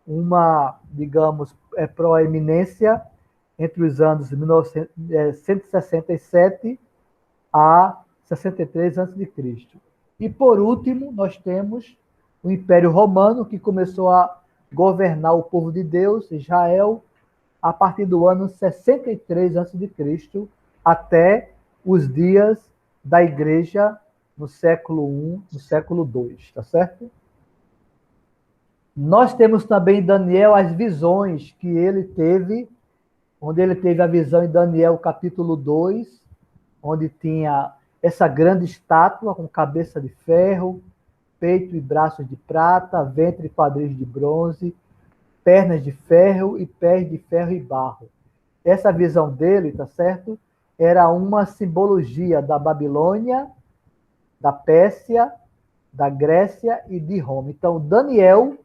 uma, digamos, proeminência entre os anos 167 a 63 a.C. E, por último, nós temos o Império Romano, que começou a governar o povo de Deus, Israel, a partir do ano 63 a.C., até os dias da igreja no século I, no século II, tá certo? Nós temos também em Daniel as visões que ele teve, onde ele teve a visão em Daniel capítulo 2, onde tinha essa grande estátua com cabeça de ferro, peito e braços de prata, ventre e quadris de bronze, pernas de ferro e pés de ferro e barro. Essa visão dele, tá certo? Era uma simbologia da Babilônia, da Pérsia, da Grécia e de Roma. Então, Daniel,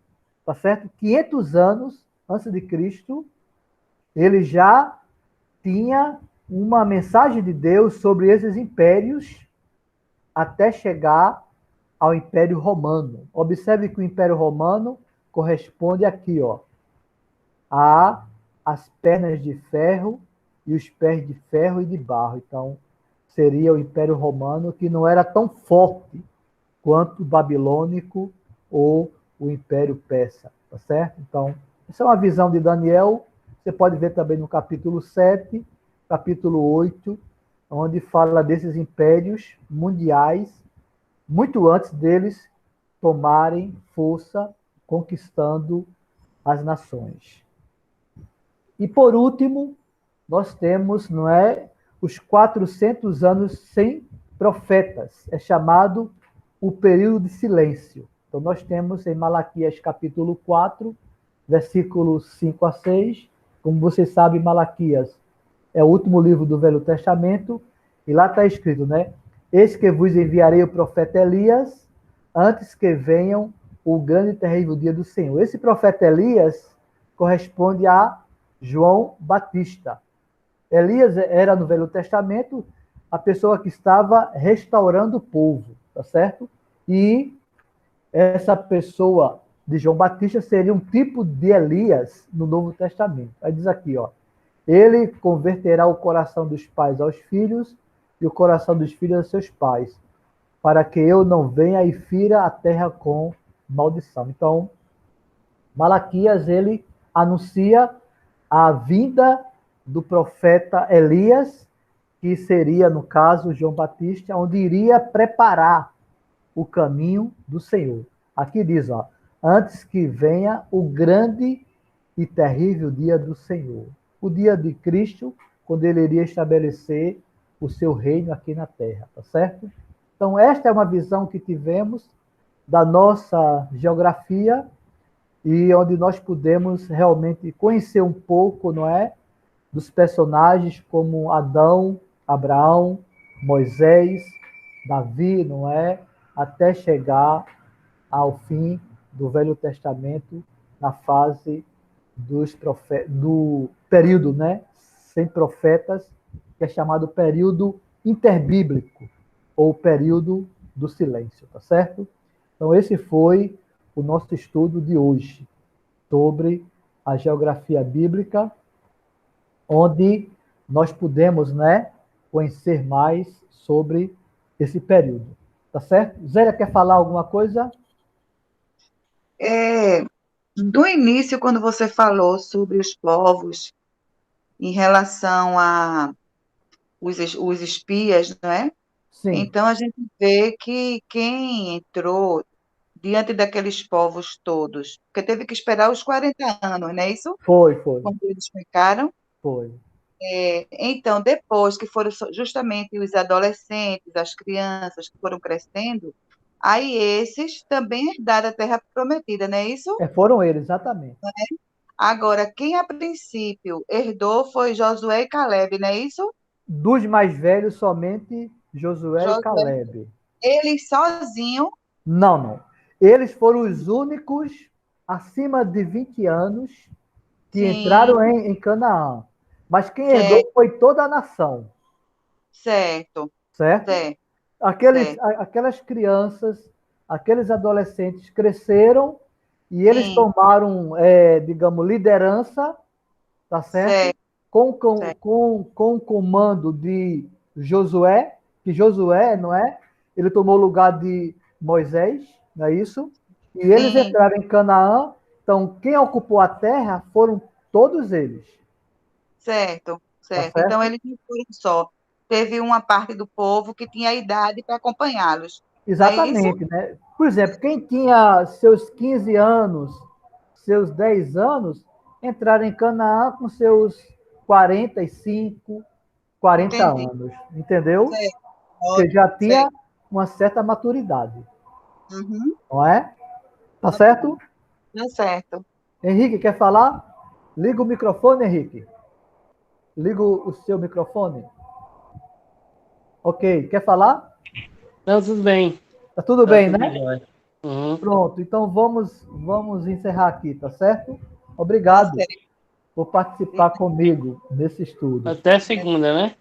tá certo? 500 anos antes de Cristo, ele já tinha uma mensagem de Deus sobre esses impérios até chegar ao Império Romano. Observe que o Império Romano corresponde aqui, ó, a as pernas de ferro e os pés de ferro e de barro. Então, seria o Império Romano, que não era tão forte quanto o babilônico ou o Império Persa, tá certo? Então, essa é uma visão de Daniel. Você pode ver também no capítulo 7, capítulo 8, onde fala desses impérios mundiais, muito antes deles tomarem força, conquistando as nações. E por último, nós temos, não é, os 400 anos sem profetas. É chamado o período de silêncio. Então nós temos em Malaquias capítulo 4, versículos 5 a 6. Como você sabe, Malaquias é o último livro do Velho Testamento, e lá está escrito, né? Eis que vos enviarei o profeta Elias, antes que venham o grande e terrível dia do Senhor. Esse profeta Elias corresponde a João Batista. Elias era, no Velho Testamento, a pessoa que estava restaurando o povo, tá certo? E essa pessoa de João Batista seria um tipo de Elias no Novo Testamento. Aí diz aqui, ó, ele converterá o coração dos pais aos filhos e o coração dos filhos aos seus pais, para que eu não venha e fira a terra com maldição. Então, Malaquias, ele anuncia a vinda do profeta Elias, que seria, no caso, João Batista, onde iria preparar o caminho do Senhor. Aqui diz, ó, antes que venha o grande e terrível dia do Senhor. O dia de Cristo, quando ele iria estabelecer o seu reino aqui na terra, tá certo? Então, esta é uma visão que tivemos da nossa geografia e onde nós podemos realmente conhecer um pouco, não é, dos personagens como Adão, Abraão, Moisés, Davi, não é, até chegar ao fim do Velho Testamento, na fase do período, né, sem profetas, que é chamado período interbíblico, ou período do silêncio, tá certo? Então, esse foi o nosso estudo de hoje, sobre a geografia bíblica, onde nós pudemos, né, conhecer mais sobre esse período. Tá certo? Zélia, quer falar alguma coisa? É, do início, quando você falou sobre os povos em relação a os espias, não é? Sim, Então a gente vê que quem entrou diante daqueles povos todos, porque teve que esperar os 40 anos, não é isso? foi, Quando eles ficaram. foi. Então, depois que foram justamente os adolescentes, as crianças que foram crescendo, aí esses também herdaram a terra prometida, não é isso? Foram eles, exatamente. Agora, quem a princípio herdou foi Josué e Caleb, não é isso? Dos mais velhos, somente Josué e Josué, Caleb. eles sozinhos, Não, não. Eles foram os únicos acima de 20 anos que entraram sim, em Canaã. Mas quem herdou certo, foi toda a nação, certo, certo? certo, Aqueles, certo, aquelas crianças, aqueles adolescentes cresceram e eles sim, tomaram, digamos, liderança, tá certo? certo, certo, Com o comando de Josué, que Josué, não é? Ele tomou o lugar de Moisés, não é isso? E eles sim, entraram em Canaã. Então, quem ocupou a terra foram todos eles, certo, tá certo. Então, certo? eles não foram só. teve uma parte do povo que tinha idade para acompanhá-los. Não é isso? Exatamente, né? Por exemplo, quem tinha seus 15 anos, seus 10 anos, entraram em Canaã com seus 45, 40 Entendi. anos, entendeu? Certo, Porque já ótimo, tinha certo. uma certa maturidade, Uhum, não é? Tá certo? tá certo. Henrique, quer falar? Liga o microfone, Henrique. Liga o seu microfone. Ok, quer falar? Não, tudo bem. Tá tudo Tá bem, tudo né? jóia. Uhum. Pronto, então vamos encerrar aqui, tá certo? Tá Obrigado certo. por participar comigo nesse estudo. Até segunda, né?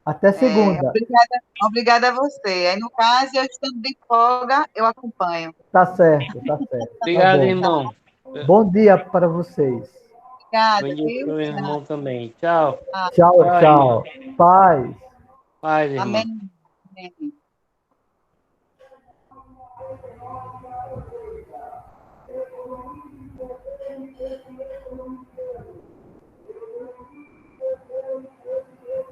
Até É, segunda. obrigada a você. Aí, no caso, eu estando de folga, eu acompanho. Tá certo, tá certo. Tá Obrigado, bom. irmão. Bom dia para vocês. Obrigada, Bom dia pro viu? meu irmão também. Tchau. Tchau, Tchau, irmão. tchau. Paz. Paz, irmão. Amém. Amém.